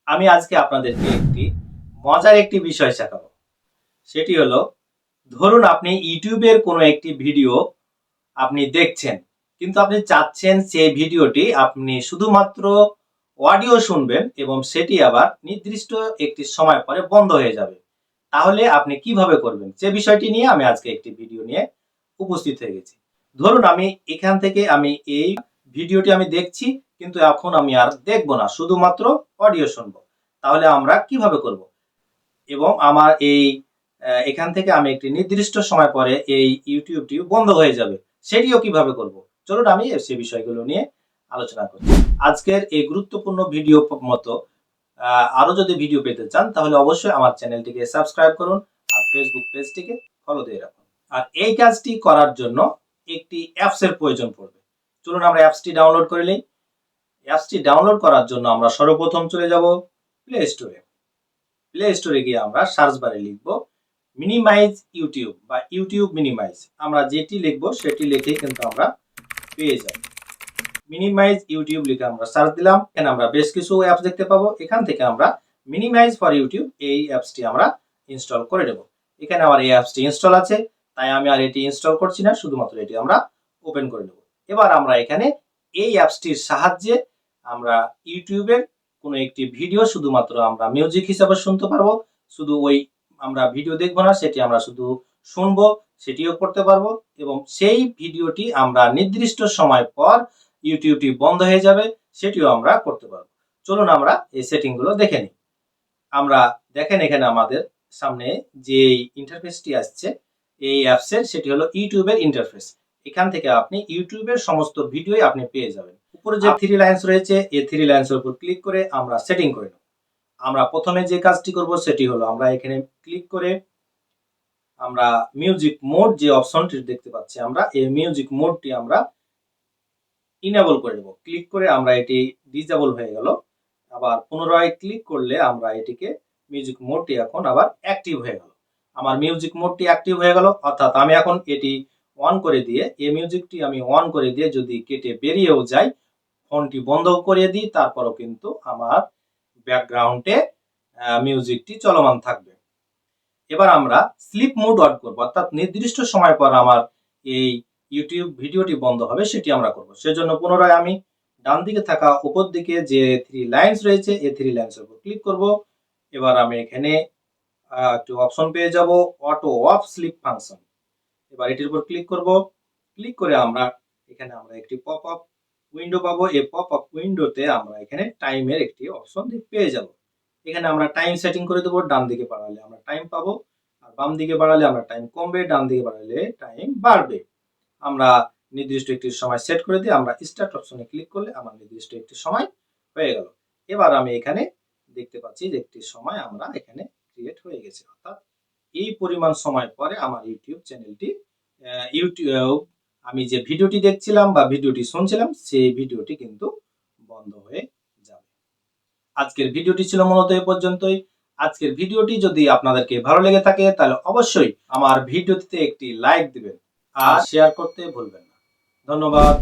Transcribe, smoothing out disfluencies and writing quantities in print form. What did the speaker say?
আমি আজকে আপনাদেরকে একটি মজার একটি বিষয় শেখাবো। সেটি হলো, ধরুন আপনি ইউটিউবের কোনো একটি ভিডিও আপনি দেখছেন, কিন্তু আপনি চাচ্ছেন সেই ভিডিওটি আপনি শুধুমাত্র অডিও শুনবেন এবং সেটি আবার নির্দিষ্ট একটি সময় পরে বন্ধ হয়ে যাবে। তাহলে আপনি কিভাবে করবেন? সে বিষয়টি নিয়ে আমি আজকে একটি ভিডিও নিয়ে উপস্থিত হয়ে গেছি। ধরুন আমি এখান থেকে এই ভিডিওটি আমি দেখছি, কিন্তু এখন আমি আর দেখব না, শুধুমাত্র অডিও শুনবো। তাহলে আমরা কিভাবে করব? এবং আমার এখান থেকে আমি একটি নির্দিষ্ট সময় পরে এই ইউটিউবটি বন্ধ হয়ে যাবে। সেটিও কিভাবে করব? চলুন আমি সে বিষয়গুলো নিয়ে আলোচনা করি। আজকের এই গুরুত্বপূর্ণ ভিডিও মতো আরো যদি ভিডিও পেতে চান তাহলে অবশ্যই আমার চ্যানেলটিকে সাবস্ক্রাইব করুন আর ফেসবুক পেজটিকে ফলো দিয়ে রাখুন। আর এই কাজটি করার জন্য একটি অ্যাপসের প্রয়োজন পড়বে। চলুন আমরা অ্যাপসটি ডাউনলোড করে নিই। অ্যাপসটি ডাউনলোড করার জন্য আমরা সর্বপ্রথম চলে যাব প্লে স্টোরে। প্লে স্টোরে গিয়ে আমরা সার্চ বারে লিখব মিনিমাইজ ইউটিউব বা ইউটিউব মিনিমাইজ। আমরা যেটি লিখব সেটি লিখেই কিন্তু আমরা পেয়ে যাব। মিনিমাইজ ইউটিউব লিখে আমরা সার্চ দিলাম। এখানে আমরা বেশ কিছু অ্যাপস দেখতে পাবো। এখান থেকে আমরা মিনিমাইজ ফর ইউটিউব এই অ্যাপসটি আমরা ইনস্টল করে নেব। এখানে আমার এই অ্যাপসটি ইনস্টল আছে, তাই আমি আর এটি ইনস্টল করছি না, শুধুমাত্র এটি আমরা ওপেন করে নেব। এবার আমরা এখানে এই অ্যাপসটির সাহায্যে আমরা ইউটিউবের কোনো একটি ভিডিও শুধুমাত্র আমরা মিউজিক হিসাবে শুনতে পারবো। শুধু আমরা ভিডিও দেখবো না, সেটি আমরা শুধু শুনবো, সেটিও করতে পারবো। এবং সেই ভিডিওটি আমরা নির্দিষ্ট সময় পর ইউটিউবটি বন্ধ হয়ে যাবে, সেটিও আমরা করতে পারবো। চলুন আমরা এই সেটিংগুলো দেখে নিই। আমরা দেখেন এখানে আমাদের সামনে যে ইন্টারফেসটি আসছে এই অ্যাপসের, সেটি হলো ইউটিউবের ইন্টারফেস। এখান থেকে আপনি ইউটিউবের সমস্ত ভিডিওই আপনি পেয়ে যাবেন। উপরে যে থ্রি লাইন্স রয়েছে, এই থ্রি লাইন্সের উপর ক্লিক করে আমরা সেটিং করে নেব। আমরা প্রথমে যে কাজটি করব সেটি হলো, আমরা এখানে ক্লিক করে আমরা মিউজিক মোড যে অপশনটি দেখতে পাচ্ছি, আমরা এই মিউজিক মোডটি আমরা ইনেবল করে দেব। ক্লিক করে আমরা এটি ডিসেবল হয়ে গেল। আবার পুনরায় ক্লিক করলে আমরা এটিকে মিউজিক মোডটি এখন আবার অ্যাক্টিভ হয়ে গেল। আমার মিউজিক মোডটি অ্যাক্টিভ হয়ে গেল, অর্থাৎ আমি এখন এটি অন করে দিয়ে, এই মিউজিকটি আমি অন করে দিয়ে যদি কেটে বেরিয়েও যাই, ফোনটি বন্ধ করে দিই, তারপরও কিন্তু আমার ব্যাকগ্রাউন্ডে মিউজিকটি চলমান থাকবে। এবার আমরা স্লিপ মোড অন করব, অর্থাৎ নির্দিষ্ট সময় পর আমার এই ইউটিউব ভিডিওটি বন্ধ হবে, সেটি আমরা করব। সেজন্য পুনরায় আমি ডান দিকে থাকা উপর দিকে যে থ্রি লাইন্স রয়েছে, এই থ্রি লাইন্সের উপর ক্লিক করব। এবার আমি এখানে একটু অপশন পেয়ে যাব, অটো অফ স্লিপ ফাংশন। এবার এটির উপর ক্লিক করব। ক্লিক করে আমরা এখানে একটি পপ আপ উইন্ডো পাবো। এই পপ আপ উইন্ডোতে আমরা এখানে টাইমের একটি অপশন পেয়ে যাব। এখানে আমরা টাইম সেটিং করে দেবো। ডান দিকে বাড়ালে আমরা টাইম পাবো, আর বাম দিকে বাড়ালে আমরা টাইম কমবে, ডান দিকে বাড়ালে টাইম বাড়বে। আমরা নির্দিষ্ট একটি সময় সেট করে দিয়ে আমরা স্টার্ট অপশনে ক্লিক করলে আমার নির্দিষ্ট একটি সময় হয়ে গেল। এবার আমি এখানে দেখতে পাচ্ছি যে একটি সময় আমরা এখানে ক্রিয়েট হয়ে গেছে, অর্থাৎ এই পরিমাণ সময় পরে আমার ইউটিউব চ্যানেলটি ইউটিউব আমি যে ভিডিওটি দেখছিলাম বা ভিডিওটি শুনছিলাম, সেই ভিডিওটি কিন্তু বন্ধ হয়ে যাবে। আজকের ভিডিওটি ছিল মূলত এ পর্যন্তই। আজকের ভিডিওটি যদি আপনাদেরকে ভালো লেগে থাকে তাহলে অবশ্যই আমার ভিডিওটিতে একটি লাইক দিবেন আর শেয়ার করতে ভুলবেন না। ধন্যবাদ।